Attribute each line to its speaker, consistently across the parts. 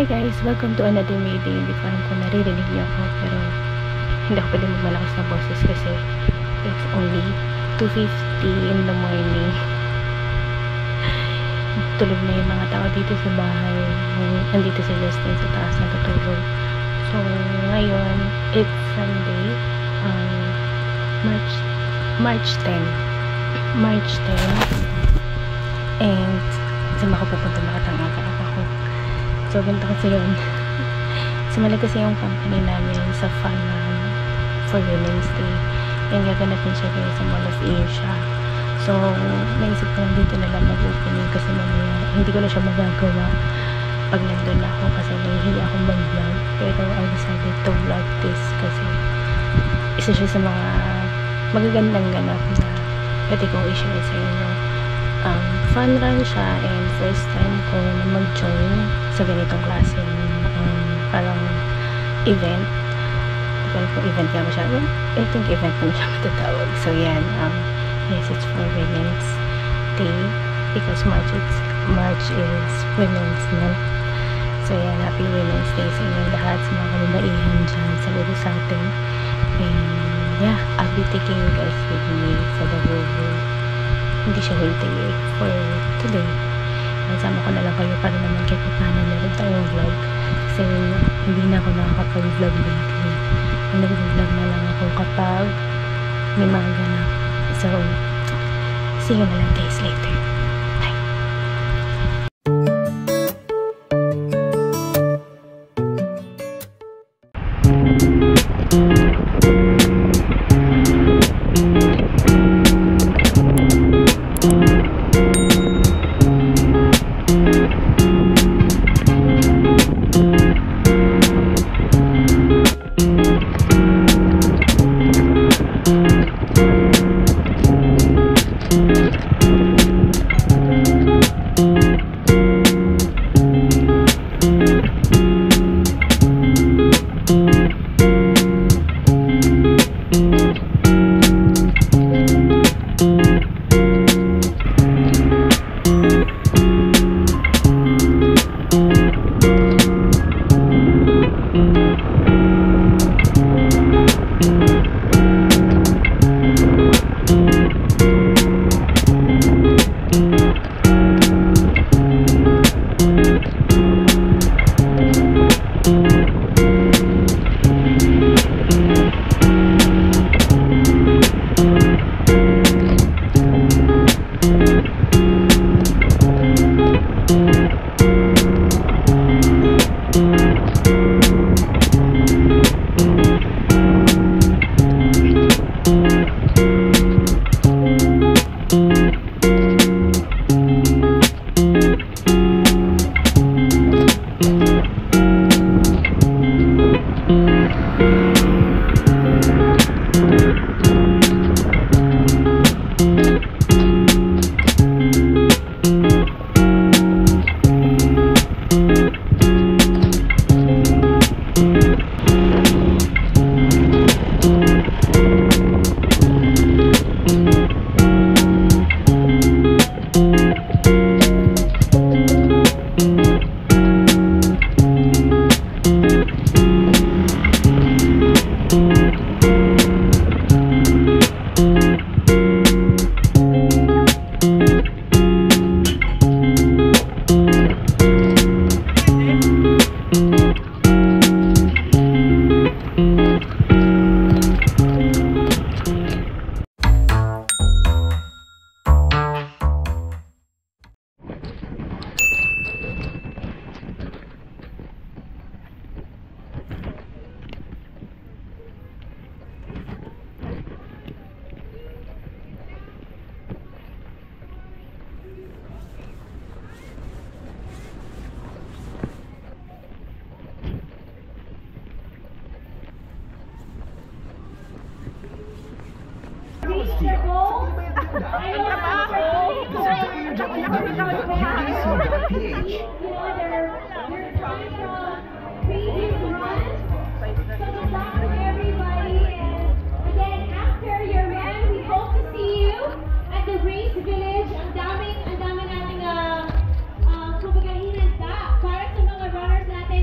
Speaker 1: Hi guys! Welcome to another Mayday. Hindi ko alam kung naririnig niyo ako, pero hindi ako pwede magmalakas na boses kasi it's only 2:50 in the morning. Tulog na yung mga tao dito sa bahay. Andito si Justin sa taas natutulog. So ngayon, it's Sunday, March 10, and saan ako pupunta, nakatangaka ako. So ganito kasi yun. Sumali kasi yung company namin sa Fun Run for Women's Day, and gaganapin siya guys sa Mall of Asia. So naisip ko lang dito na lang mag-opening kasi mamaya hindi ko na siya magagawa pag nandun ako kasi nahihiya akong mag-vlog, pero I decided to vlog this kasi isa siya sa mga magagandang ganap na pwede kong i-share sa inyo. Fun run siya, and first time ko na mag-join sa ganitong klase parang event. Hindi ko alam kung event nga ba siya. I think event na siya matatawag. So yan, yes, it's for Women's Day because March is Women's Month. So yan, happy Women's Day sa inyo lahat, sa mga kababaihan dyan sa lalo sa atin. And yeah, I'll be taking you guys with me for the whole hindi siya whole day for today. Nasama ko na lang kayo para naman kahit paano meron tayong vlog kasi hindi na ako nakakapag-vlog lately. Nag-vlog na lang ako kapag may mga ganap. So see you na lang guys later.
Speaker 2: Village, ang dami nating kumbaga hinanda para sa mga runners natin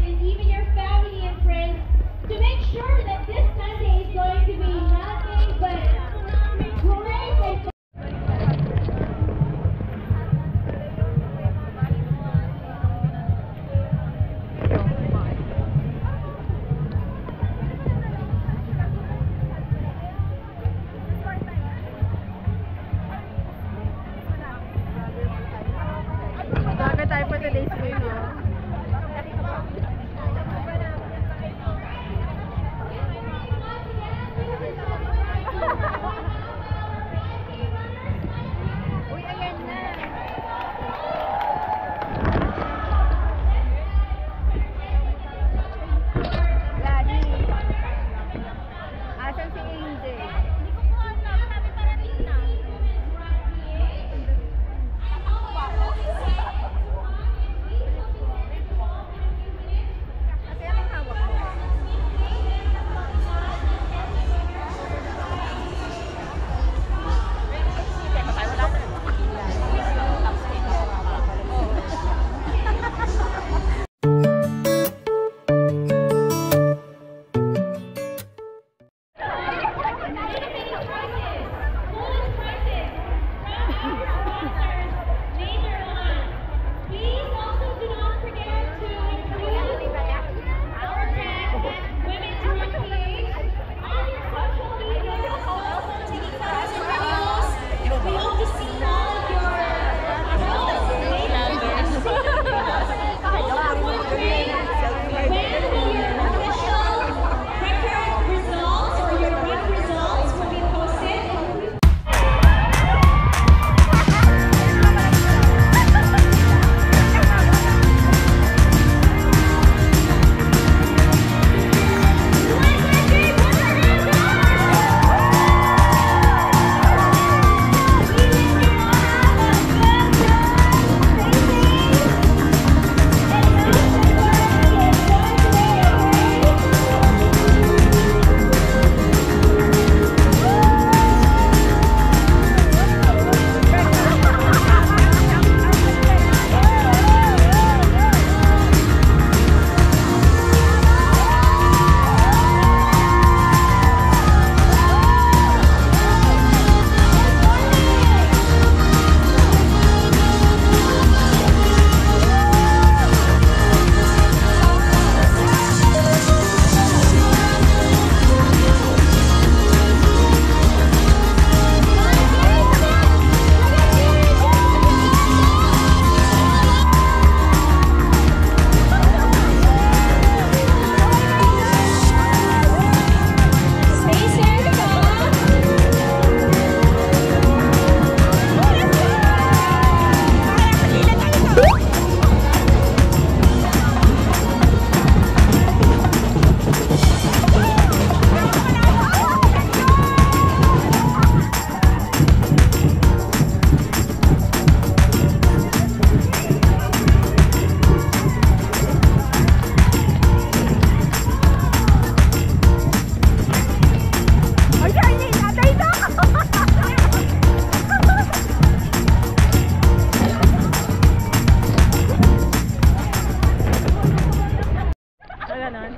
Speaker 1: ganon.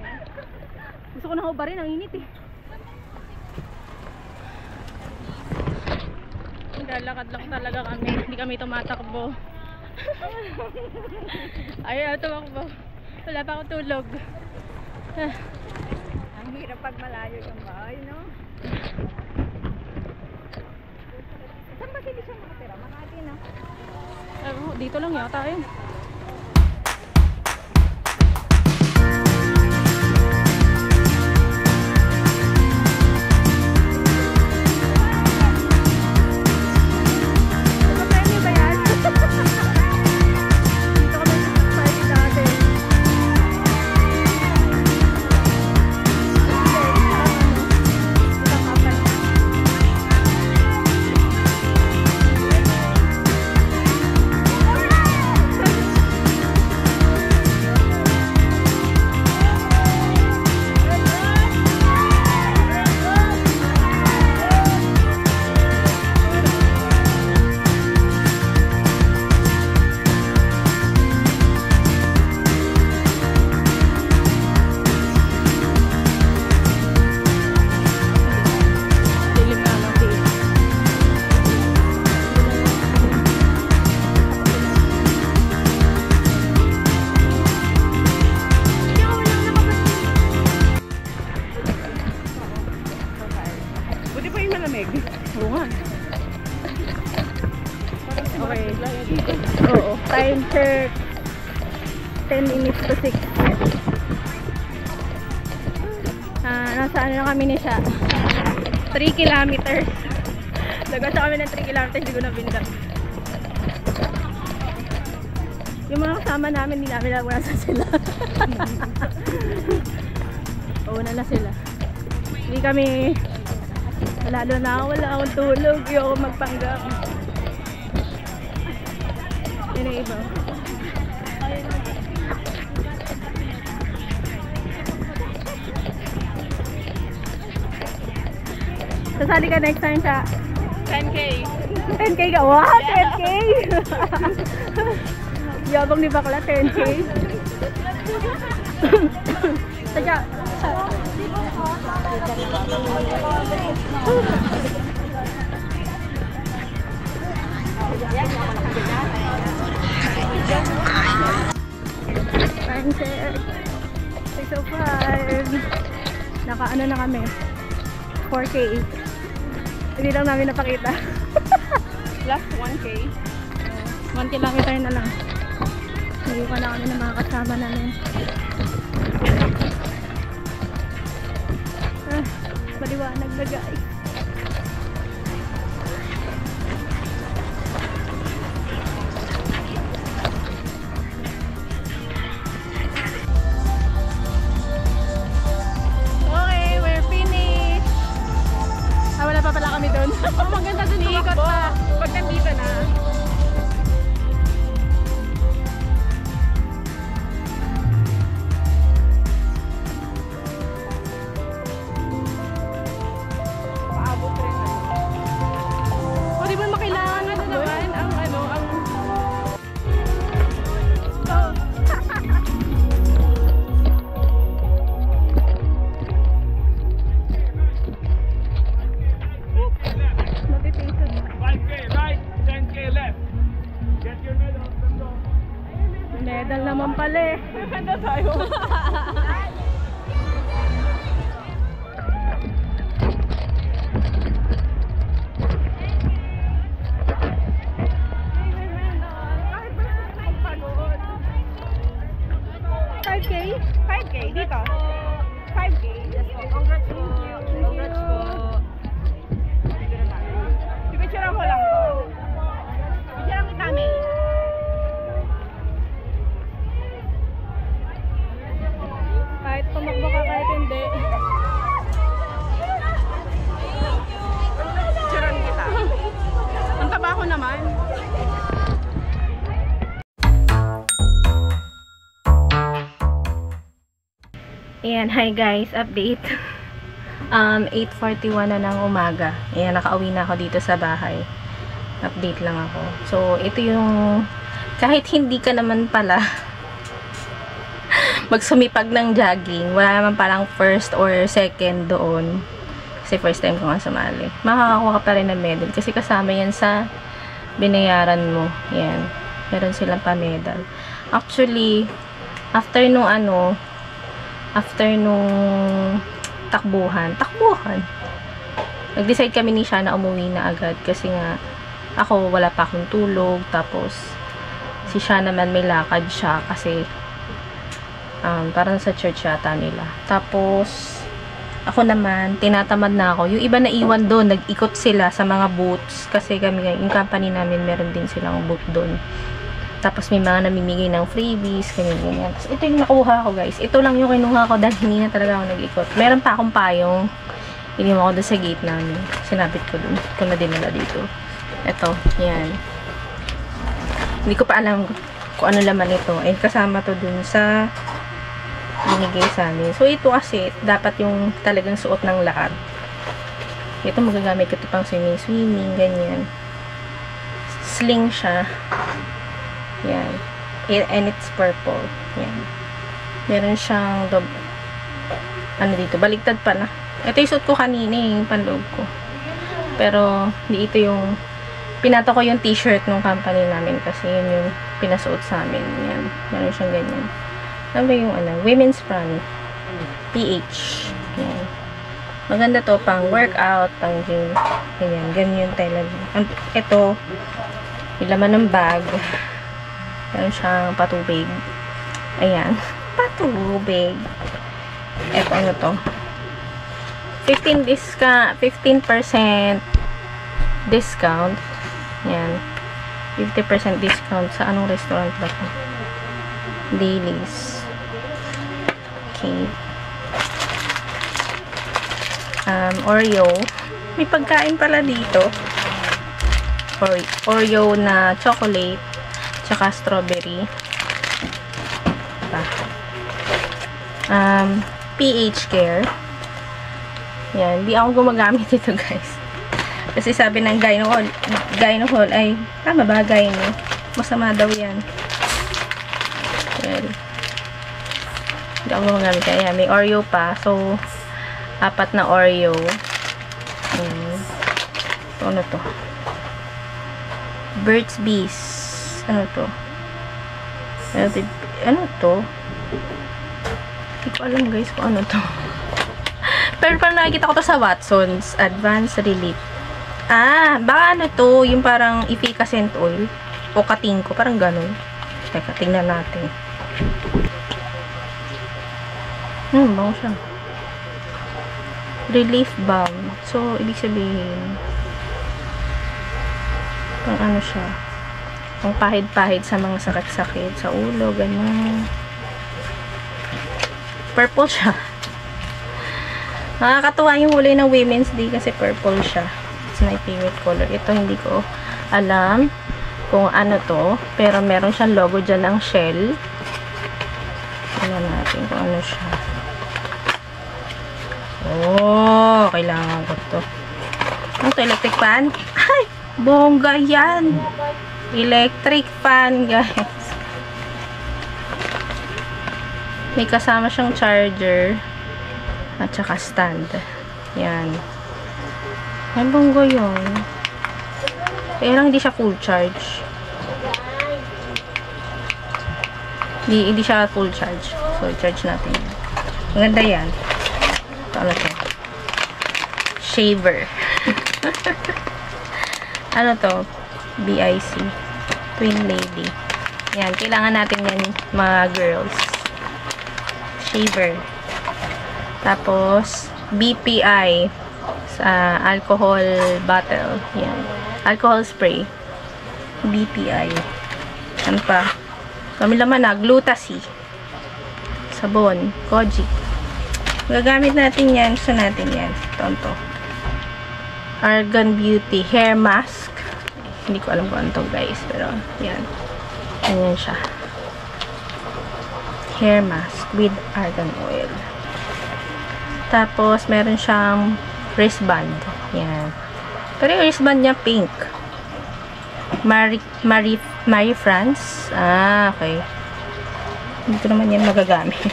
Speaker 1: Gusto ko na hubarin, ang init eh. Naglalakad lang talaga kami. Hindi kami tumatakbo. Ayaw tumakbo. Wala pa akong tulog.
Speaker 2: Ang hirap pag malayo yung bahay, no? Saan ba sila siya makatira? Makati, no?
Speaker 1: Dito lang yata yun. Okay. Oo. Time check. 10 minutes to 6. Nasa ano na kami ni siya? 3 kilometers. Nagasa kami ng 3 kilometers. Hindi ko na binigay. Yung mga kasama namin, hindi namin alam nasa sila. Una na sila. Hindi kami, lalo na ako, wala akong tulog. Yung ako magpanggap. Yun ang iba. Sasali ka next time sa
Speaker 2: 10K.
Speaker 1: 10K ka? Wow! 10K! Yabang ni bakla, 10K. Sadya. Time check. 6:05. Naka-ano na kami. 4K. Hindi lang namin napakita.
Speaker 2: Last 1K.
Speaker 1: 1 kilometer na lang. Hindi pa na kami ng mga kasama namin. Maliwanag na guys. Okay, we're finished. Wala pa pala kami doon. Oh, maganda doon iikot pa.
Speaker 2: Pag nandito na.
Speaker 1: Medal naman pala eh.
Speaker 2: Ganda tayo. $5K dito. 5K. Congrats po. Congrats po. Pipicturean ko lang to. Picturean kita, May.
Speaker 1: Kahit tumakbo ka, kahit hindi.
Speaker 2: Picturean kita. Ang taba ko naman.
Speaker 1: Ayan, hi guys, update. 8:41 na ng umaga. Ayan, nakauwi na ako dito sa bahay. Update lang ako. So, ito yung, kahit hindi ka naman pala magsumipag ng jogging. Wala naman parang first or second doon. Kasi first time ko nga sumali. Makakakuha ka pa rin ng medal. Kasi kasama yan sa binayaran mo. Yan. Meron silang pa-medal. Actually, after nung takbuhan. Nag-decide kami ni Shah na umuwi na agad. Kasi nga, ako wala pa akong tulog. Tapos, si Shah naman may lakad siya. Kasi, parang sa church yata nila. Tapos, ako naman, tinatamad na ako. Yung iba na iwan doon, nag-ikot sila sa mga booths. Kasi kami, yung company namin, meron din silang booth doon. Tapos, may mga namimigay ng freebies, ganyan. Tapos, ito yung nakuha ko, guys. Ito lang yung kinuha ko dahil hindi na talaga ako nag-ikot. Meron pa akong payong. Iniwan ko doon sa gate namin. Sinabit ko doon. Ito na dinala dito. Ito, yan. Hindi ko pa alam kung ano laman ito. And kasama to dun sa binigay sa amin. So, ito kasi, dapat yung talagang suot ng lahat. Ito magagamit ko ito pang swimming, ganyan. Sling siya. Yan. And it's purple. Yan. Meron siyang dito, baligtad pa na. Ito yung suot ko kanina, yung panloob ko. Pero, hindi ito yung pinato ko yung t-shirt ng company namin kasi yun yung pinasuot sa amin. Yan. Meron siyang ganyan. Ano ba yung women's brand? PH. Yan. Maganda to pang workout, pang gym. Ganyan. Ganyan talaga. Ito, yung laman ng bag. Meron siyang patubig. Ayan. Patubig. Ito, ano to? 15% discount. Yan. 50% discount sa anong restaurant ba ito? Dailies. Okay. Oreo. May pagkain pala dito. Oreo na chocolate. Tsaka strawberry. PH Care. Yan. Di ako gumagamit ito, guys. Kasi sabi ng gynohol ay, tama ba, gyno? Masama daw yan. Well, hindi ako gumagamit. Ayan, may Oreo pa. So, 4 na Oreo. So, ano to? Burt's Bees. Ano to? Ano to? Hindi ko alam, guys, kung ano to. Pero parang nakikita ko to sa Watson's Advanced Relief. Baka ano to, yung parang efficacent oil. O katingko, parang ganun. Teka, tingnan natin. Bango siya. Relief balm. So, ibig sabihin, pang ano siya, pang pahid-pahid sa mga sakit-sakit, sa ulo, ganun. Purple siya. Nakakatuwa yung huli ng Women's Day kasi purple siya. It's my favorite color. Ito hindi ko alam kung ano to. Pero meron siyang logo dyan ng Shell. Tingnan natin kung ano siya. Oh, kailangan ko to. Ano to? Electric fan? Ay! Bongga yan! Electric fan, guys. May kasama siyang charger. At saka stand. Yan. Ay, bongga yun. Pero hindi siya full charge. Hindi siya full charge. So, charge natin yan. Maganda yan. Ito, ano to? Shaver. Ano to? BIC. Twin Lady. Yan. Kailangan natin yan, mga girls. Shaver. Tapos, BPI sa alcohol bottle. Yan. Alcohol spray. BPI. Ano pa? Kami laman na. Glutasy. Sabon. Kojic. Gagamit natin yan. Gusto natin yan. Tonto. Argan Beauty Hair Mask. Hindi ko alam kung ano to, guys. Pero, yan. Ganyan siya. Hair mask with argan oil. Tapos, meron siyang wristband. Yan. Pero yung wristband niya, pink. Marie France. Okay. Hindi ko naman yan magagamit.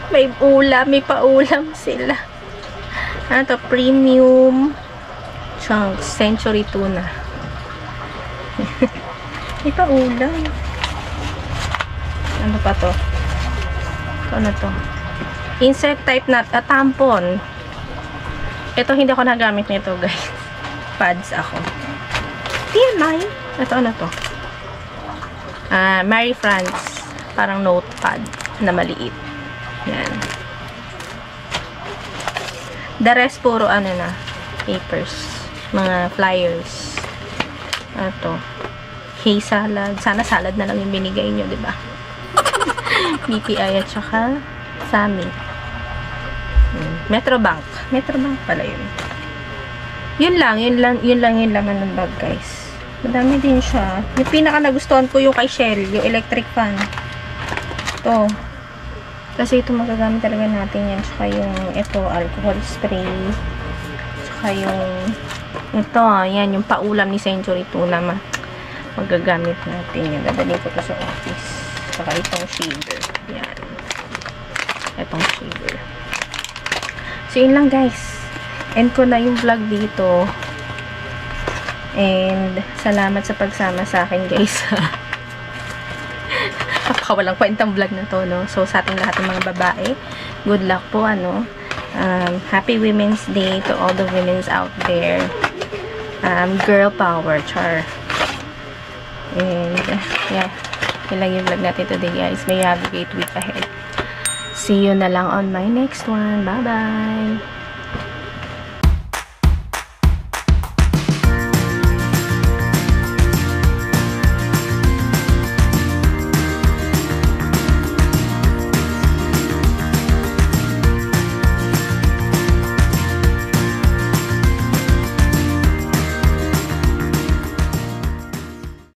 Speaker 1: May ulam, may paulam sila. Ano to? Premium chunks. Century tuna. May paulam. Ano pa to? Ano to? Insect type na tampon. Ito, hindi ako nagamit nito, guys. Pads ako. TMI. Ito, ano to? Mary France. Parang notepad na maliit. Yan. The rest, puro ano na. Papers. Mga flyers. Ano to? Hay salad. Sana salad na lang yung binigay nyo, diba? BPI at saka Sami. Metrobank. Metrobank pala yun. Yun lang yung laman ng bag, guys. Madami din siya. Yung pinaka nagustuhan ko yung kay Shell, yung electric fan. Ito. Kasi ito magagamit talaga natin yan. Tsaka yung ito, alcohol spray. Tsaka yung ito, yan, yung paulam ni Century Tuna. Magagamit natin yan. Dadalhin ko to sa office. Tsaka itong shaver. Yan. Itong shaver. So, yun lang, guys. End ko na yung vlog dito. And, salamat sa pagsama sa akin, guys. Napakawalang kwentang vlog na to, no? So, sa ating lahat ng mga babae, good luck po, ano? Happy Women's Day to all the women's out there. Girl power, char. And, yeah. Yun lang yung vlog natin today, guys. May have a great week ahead. See you na lang on my next one. Bye-bye!